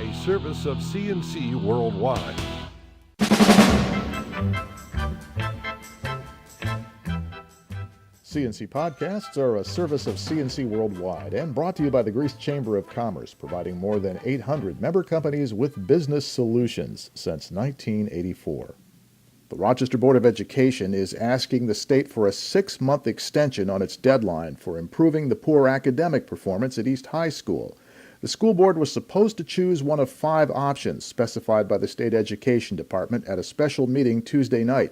a service of CNC Worldwide. CNC Podcasts are a service of CNC Worldwide and brought to you by the Greece Chamber of Commerce, providing more than 800 member companies with business solutions since 1984. The Rochester Board of Education is asking the state for a 6-month extension on its deadline for improving the poor academic performance at East High School. The school board was supposed to choose one of 5 options specified by the state education department at a special meeting Tuesday night.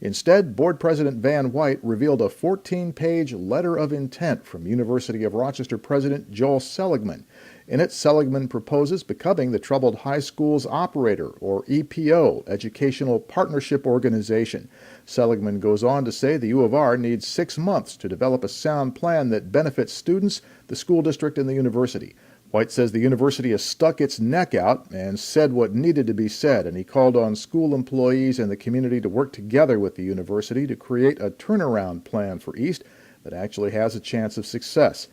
Instead, Board President Van White revealed a 14-page letter of intent from University of Rochester President Joel Seligman. In it, Seligman proposes becoming the Troubled High Schools Operator, or EPO, Educational Partnership Organization. Seligman goes on to say the U of R needs 6 months to develop a sound plan that benefits students, the school district, and the university. White says the university has stuck its neck out and said what needed to be said, and he called on school employees and the community to work together with the university to create a turnaround plan for East that actually has a chance of success.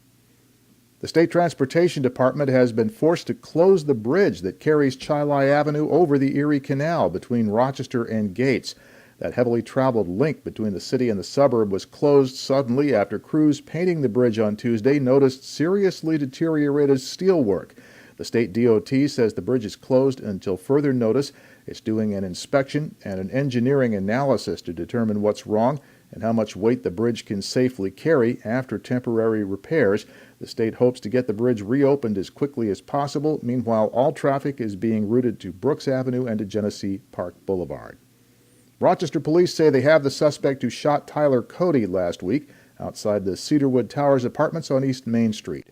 The State Transportation Department has been forced to close the bridge that carries Chilai Avenue over the Erie Canal between Rochester and Gates. That heavily traveled link between the city and the suburb was closed suddenly after crews painting the bridge on Tuesday noticed seriously deteriorated steelwork. The state DOT says the bridge is closed until further notice. It's doing an inspection and an engineering analysis to determine what's wrong and how much weight the bridge can safely carry after temporary repairs. The state hopes to get the bridge reopened as quickly as possible. Meanwhile, all traffic is being routed to Brooks Avenue and to Genesee Park Boulevard. Rochester police say they have the suspect who shot Tyler Cody last week outside the Cedarwood Towers apartments on East Main Street.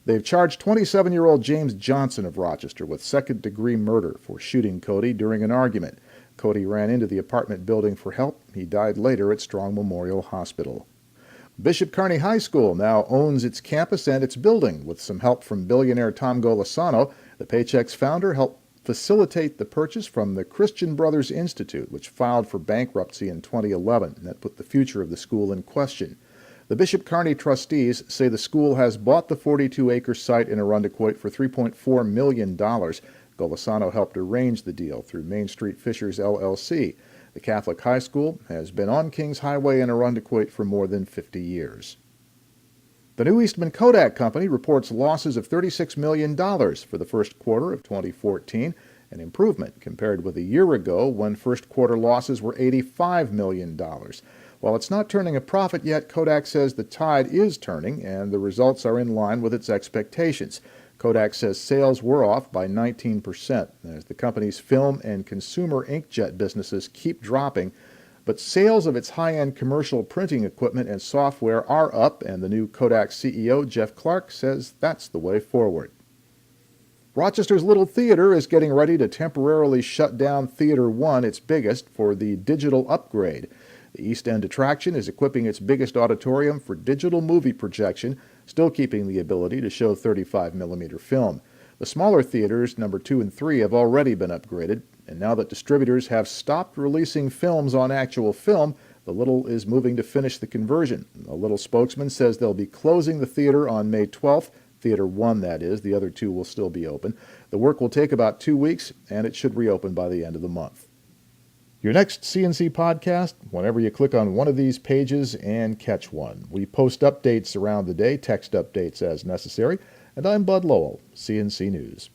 They've charged 27-year-old James Johnson of Rochester with second-degree murder for shooting Cody during an argument. Cody ran into the apartment building for help. He died later at Strong Memorial Hospital. Bishop Kearny High School now owns its campus and its building. With some help from billionaire Tom Golisano, the Paychex founder helped facilitate the purchase from the Christian Brothers Institute, which filed for bankruptcy in 2011, and that put the future of the school in question. The Bishop Kearny trustees say the school has bought the 42-acre site in Arundecoit for $3.4 million. Golisano helped arrange the deal through Main Street Fishers, LLC. The Catholic high school has been on Kings Highway in Arundecoit for more than 50 years. The New Eastman Kodak Company reports losses of $36 million for the first quarter of 2014, an improvement compared with a year ago when first quarter losses were $85 million. While it's not turning a profit yet, Kodak says the tide is turning and the results are in line with its expectations. Kodak says sales were off by 19% as the company's film and consumer inkjet businesses keep dropping, but sales of its high-end commercial printing equipment and software are up, and the new Kodak CEO, Jeff Clark, says that's the way forward. Rochester's Little Theater is getting ready to temporarily shut down Theater 1, its biggest, for the digital upgrade. The East End attraction is equipping its biggest auditorium for digital movie projection, still keeping the ability to show 35mm film. The smaller theaters, number 2 and 3, have already been upgraded, and now that distributors have stopped releasing films on actual film, the Little is moving to finish the conversion. The Little spokesman says they'll be closing the theater on May 12th, Theater 1 that is, the other 2 will still be open. The work will take about 2 weeks, and it should reopen by the end of the month. Your next CNC podcast, whenever you click on one of these pages and catch one. We post updates around the day, text updates as necessary, and I'm Bud Lowell, CNC News.